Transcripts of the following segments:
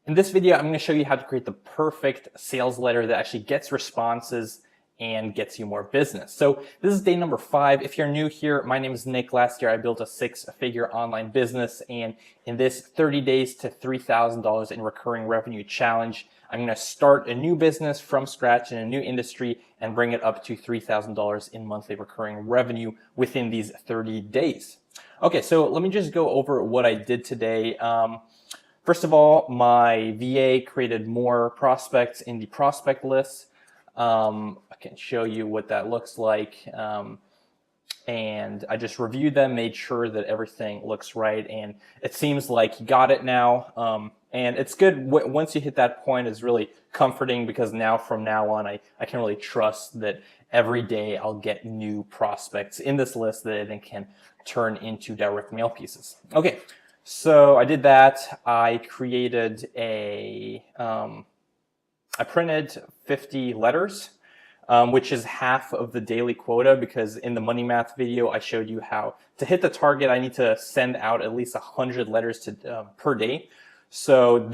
In this video, I'm going to show you how to create the perfect sales letter that actually gets responses and gets you more business. So this is day number 5. If you're new here, my name is Nick. Last year, I built a 6-figure online business, and in this 30 days to $3,000 in recurring revenue challenge, I'm going to start a new business from scratch in a new industry and bring it up to $3,000 in monthly recurring revenue within these 30 days. Okay, so let me just go over what I did today. First of all, my VA created more prospects in the prospect list. I can show you what that looks like. And I just reviewed them, made sure that everything looks right. And it seems like he got it now. And it's good once you hit that point. It's really comforting because now from now on, I can really trust that every day I'll get new prospects in this list that I then can turn into direct mail pieces. Okay. So I did that. I created I printed 50 letters, which is half of the daily quota, because in the money math video, I showed you how to hit the target, I need to send out at least 100 letters per day. So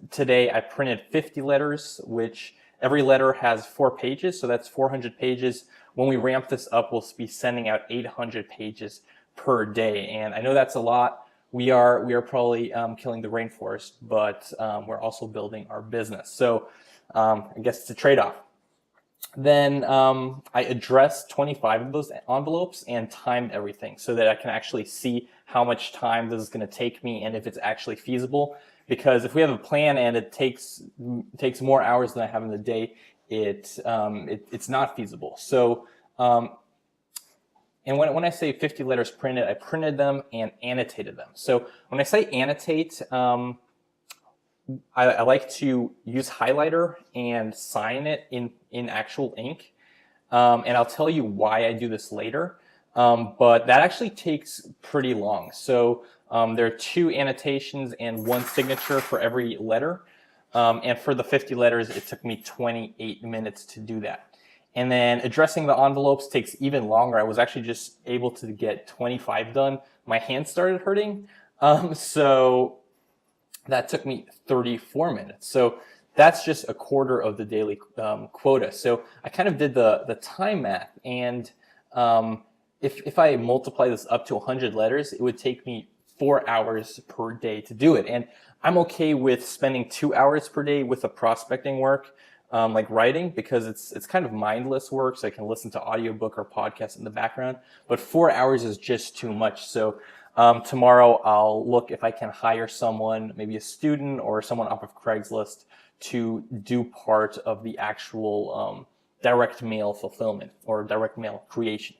today I printed 50 letters, which every letter has 4 pages. So that's 400 pages. When we ramp this up, we'll be sending out 800 pages per day. And I know that's a lot. We are probably killing the rainforest, but we're also building our business. So I guess it's a trade-off. Then I addressed 25 of those envelopes and timed everything so that I can actually see how much time this is going to take me and if it's actually feasible. Because if we have a plan and it takes more hours than I have in the day, it's not feasible. So and when I say 50 letters printed, I printed them and annotated them. So when I say annotate, I like to use highlighter and sign it in actual ink. And I'll tell you why I do this later. But that actually takes pretty long. So there are 2 annotations and 1 signature for every letter. And for the 50 letters, it took me 28 minutes to do that. And then addressing the envelopes takes even longer. I was actually just able to get 25 done. My hands started hurting. So that took me 34 minutes. So that's just a quarter of the daily quota. So I kind of did the time math. And if I multiply this up to 100 letters, it would take me 4 hours per day to do it. And I'm okay with spending 2 hours per day with the prospecting work. Like writing, because it's kind of mindless work, so I can listen to audiobook or podcast in the background. But 4 hours is just too much. So tomorrow I'll look if I can hire someone, maybe a student or someone off of Craigslist, to do part of the actual direct mail fulfillment or direct mail creation.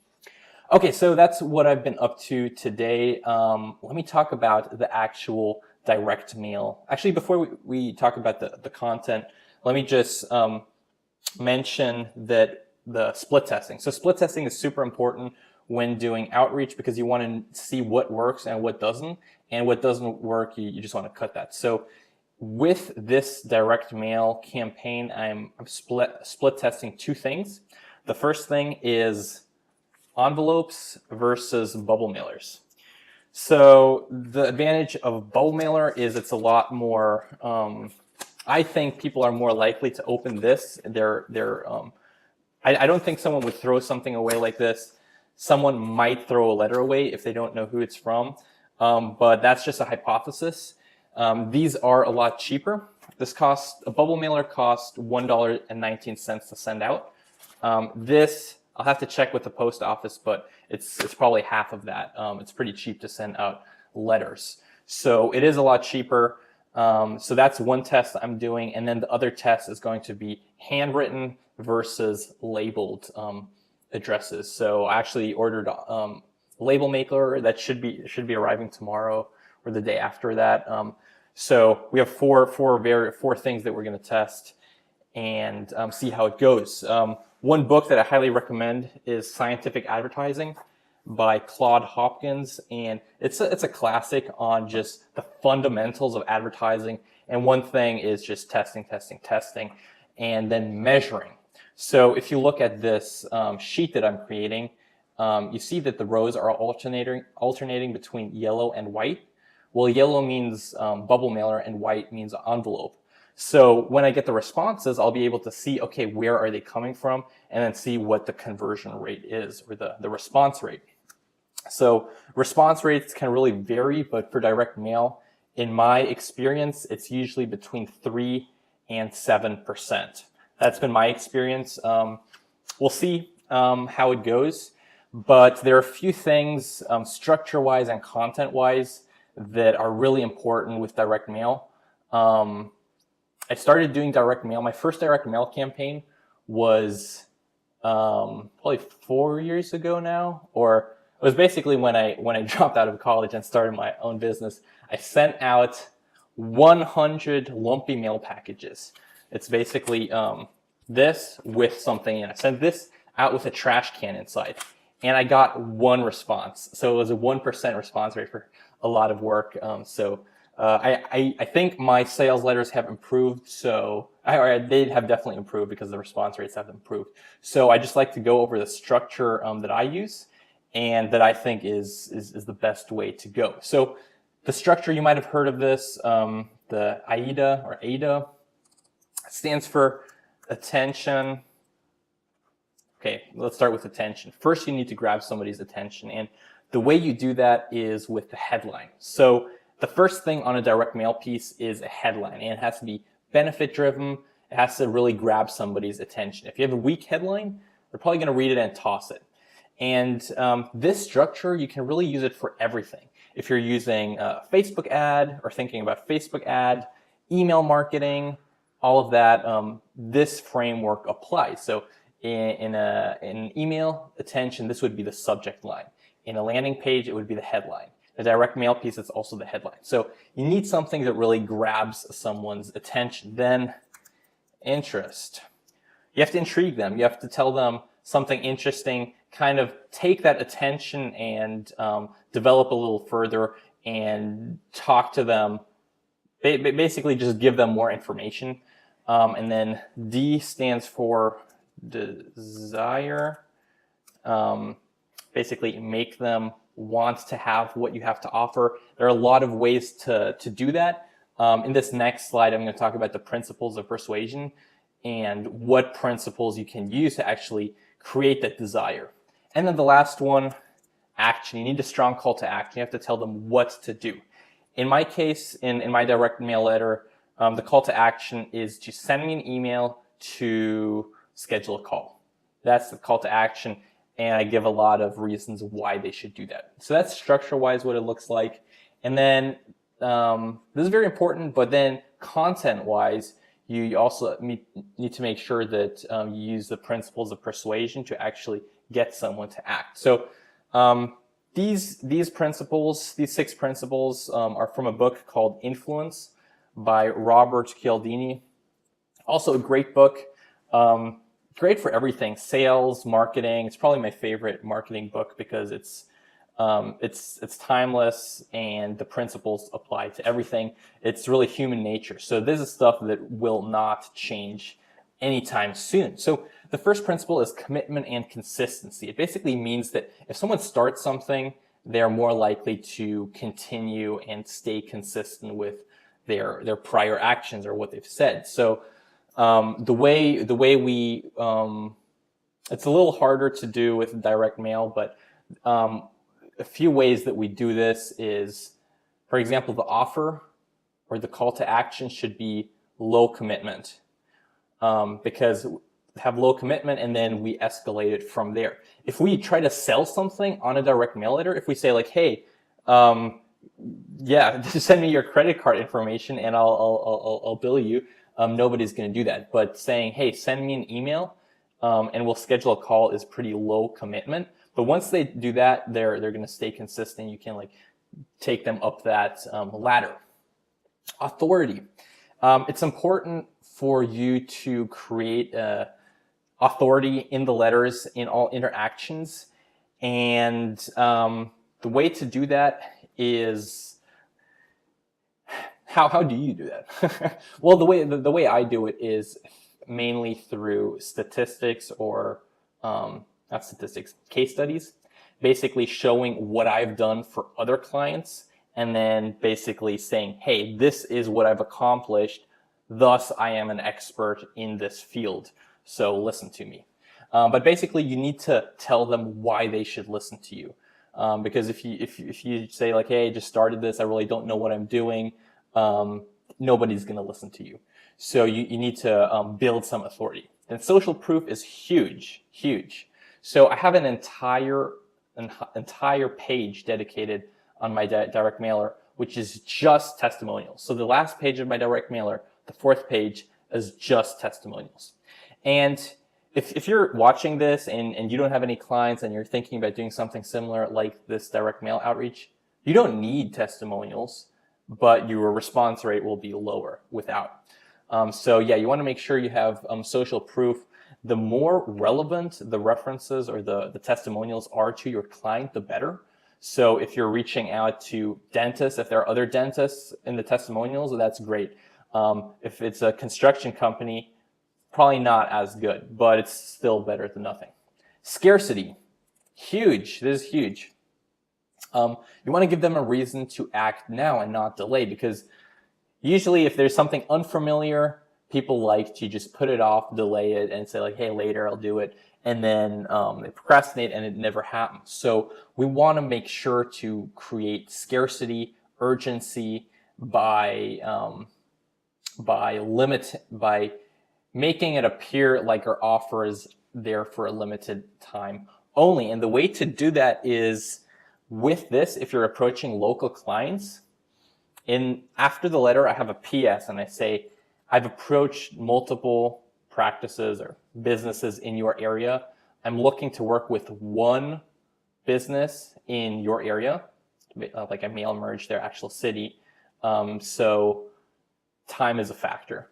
Okay, so that's what I've been up to today. Let me talk about the actual direct mail. Actually, before we talk about the content, let me just mention that the split testing. So split testing is super important when doing outreach because you want to see what works and what doesn't. And what doesn't work, you just want to cut that. So with this direct mail campaign, I'm split testing 2 things. The first thing is envelopes versus bubble mailers. So the advantage of bubble mailer is it's a lot more... I think people are more likely to open this. I don't think someone would throw something away like this. Someone might throw a letter away if they don't know who it's from, but that's just a hypothesis. These are a lot cheaper. A bubble mailer costs $1.19 to send out. This, I'll have to check with the post office, but it's probably half of that. It's pretty cheap to send out letters. So it is a lot cheaper. So that's one test I'm doing, and then the other test is going to be handwritten versus labeled addresses. So I actually ordered a label maker that should be arriving tomorrow or the day after that. So we have four things that we're going to test and see how it goes. One book that I highly recommend is Scientific Advertising by Claude Hopkins, and it's a classic on just the fundamentals of advertising. And one thing is just testing, and then measuring. So if you look at this sheet that I'm creating, you see that the rows are alternating between yellow and white. Well, yellow means bubble mailer and white means envelope. So when I get the responses, I'll be able to see, okay, where are they coming from, and then see what the conversion rate is, or the response rate. So response rates can really vary, but for direct mail, in my experience, it's usually between 3 and 7%. That's been my experience. We'll see how it goes, but there are a few things structure-wise and content-wise that are really important with direct mail. I started doing direct mail. My first direct mail campaign was probably 4 years ago now, or it was basically when I dropped out of college and started my own business. I sent out 100 lumpy mail packages. It's basically this with something in it. I sent this out with a trash can inside, and I got one response. So it was a 1% response rate for a lot of work. I think my sales letters have improved. So they have definitely improved because the response rates have improved. So I just like to go over the structure that I use and that I think is the best way to go. So the structure, you might have heard of this, the AIDA or AIDA stands for attention. Okay, let's start with attention. First, you need to grab somebody's attention, and the way you do that is with the headline. So the first thing on a direct mail piece is a headline, and it has to be benefit driven. It has to really grab somebody's attention. If you have a weak headline, they're probably going to read it and toss it. And this structure, you can really use it for everything. If you're using a Facebook ad or thinking about Facebook ad, email marketing, all of that, this framework applies. So in an email, attention, this would be the subject line. In a landing page, it would be the headline. The direct mail piece, it's also the headline. So you need something that really grabs someone's attention. Then interest. You have to intrigue them. You have to tell them something interesting, kind of take that attention and develop a little further and talk to them. Basically just give them more information. And then D stands for desire. Basically make them want to have what you have to offer. There are a lot of ways to do that. In this next slide, I'm going to talk about the principles of persuasion and what principles you can use to actually create that desire. And then the last one, action. You need a strong call to action. You have to tell them what to do. In my case, in my direct mail letter, the call to action is to send me an email to schedule a call. That's the call to action, and I give a lot of reasons why they should do that. So that's structure-wise what it looks like. And then this is very important, but then content-wise, you also need to make sure that you use the principles of persuasion to actually get someone to act. So these principles, these 6 principles, are from a book called Influence by Robert Cialdini. Also a great book, great for everything, sales, marketing. It's probably my favorite marketing book because it's timeless and the principles apply to everything. It's really human nature. So this is stuff that will not change anytime soon. So the first principle is commitment and consistency. It basically means that if someone starts something, they're more likely to continue and stay consistent with their prior actions or what they've said. So the way we it's a little harder to do with direct mail, but a few ways that we do this is, for example, the offer or the call to action should be low commitment, because have low commitment and then we escalate it from there. If we try to sell something on a direct mail letter, if we say like, hey, yeah, just send me your credit card information and I'll bill you, nobody's going to do that. But saying, hey, send me an email and we'll schedule a call is pretty low commitment. But once they do that, they're going to stay consistent. You can like take them up that ladder. Authority. It's important for you to create authority in the letters in all interactions, and the way to do that is how do you do that? Well, the way I do it is mainly through statistics or not statistics, case studies, basically showing what I've done for other clients and then basically saying, hey, this is what I've accomplished. thus I am an expert in this field, so listen to me. But basically, you need to tell them why they should listen to you. Because if you say like, hey, I just started this, I really don't know what I'm doing, nobody's going to listen to you. So you need to build some authority. And social proof is huge, huge. So I have an entire page dedicated on my direct mailer, which is just testimonials. So the last page of my direct mailer, the fourth page, is just testimonials. And if you're watching this and you don't have any clients and you're thinking about doing something similar like this direct mail outreach, you don't need testimonials, but your response rate will be lower without. So yeah, you want to make sure you have social proof. The more relevant the references or the testimonials are to your client, the better. So if you're reaching out to dentists, if there are other dentists in the testimonials, that's great. If it's a construction company, probably not as good, but it's still better than nothing. Scarcity, huge. This is huge. You want to give them a reason to act now and not delay, because usually if there's something unfamiliar, people like to just put it off, delay it, and say like, hey, later I'll do it. And then they procrastinate and it never happens. So we want to make sure to create scarcity, urgency by making it appear like our offer is there for a limited time only. And the way to do that is with this, if you're approaching local clients, after the letter, I have a PS and I say, I've approached multiple practices or businesses in your area. I'm looking to work with one business in your area, like I mail merge their actual city. So time is a factor.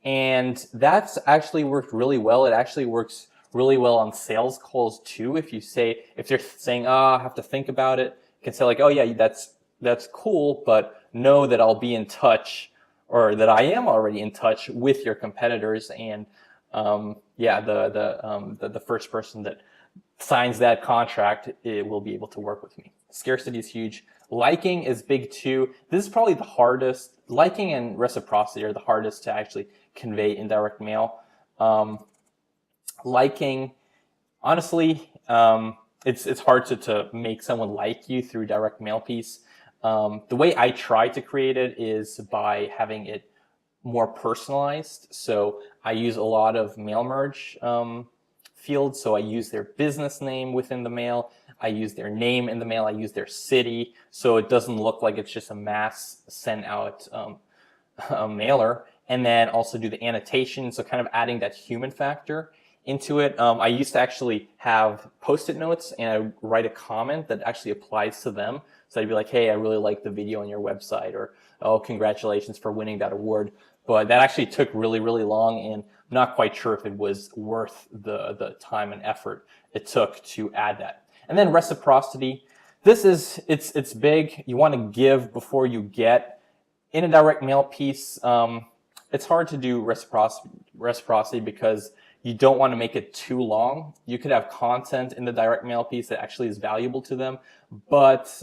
And that's actually worked really well. It actually works really well on sales calls too. If they're saying, oh, I have to think about it, you can say like, oh yeah, that's cool, but know that I'll be in touch, or that I am already in touch with your competitors. And yeah, the first person that signs that contract, it will be able to work with me. Scarcity is huge. Liking is big too. This is probably the hardest. Liking and reciprocity are the hardest to actually convey in direct mail. Liking, honestly, it's hard to make someone like you through direct mail piece. The way I try to create it is by having it more personalized. So I use a lot of mail merge fields. So I use their business name within the mail. I use their name in the mail. I use their city. So it doesn't look like it's just a mass sent out a mailer. And then also do the annotation. So kind of adding that human factor into it. I used to actually have Post-it notes and I write a comment that actually applies to them. So I'd be like, hey, I really like the video on your website, or, oh, congratulations for winning that award. But that actually took really, really long, and I'm not quite sure if it was worth the time and effort it took to add that. And then reciprocity. It's big. You want to give before you get. In a direct mail piece, it's hard to do reciprocity because you don't want to make it too long. You could have content in the direct mail piece that actually is valuable to them, but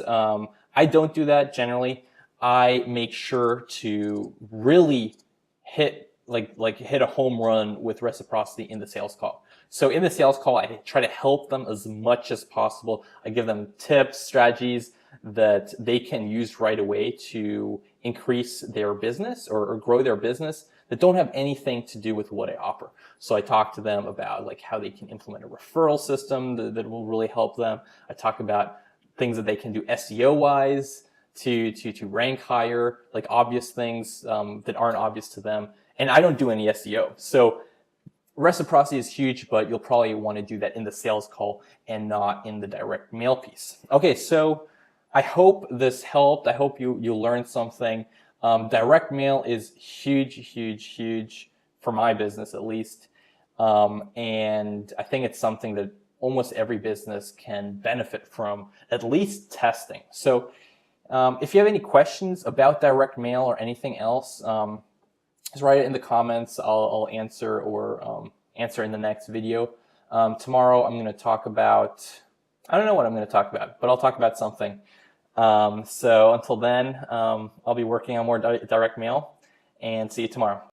I don't do that generally. I make sure to really hit a home run with reciprocity in the sales call. So in the sales call, I try to help them as much as possible. I give them tips, strategies that they can use right away to increase their business or grow their business that don't have anything to do with what I offer. So I talk to them about like how they can implement a referral system that will really help them. I talk about things that they can do SEO wise to rank higher, like obvious things that aren't obvious to them. And I don't do any SEO. So reciprocity is huge, but you'll probably want to do that in the sales call and not in the direct mail piece. Okay, so I hope this helped. I hope you learned something. Direct mail is huge, huge, huge for my business at least. And I think it's something that almost every business can benefit from at least testing. So if you have any questions about direct mail or anything else, just write it in the comments. I'll answer or answer in the next video. Tomorrow I'm going to talk about, I don't know what I'm going to talk about, but I'll talk about something. So until then, I'll be working on more direct mail, and see you tomorrow.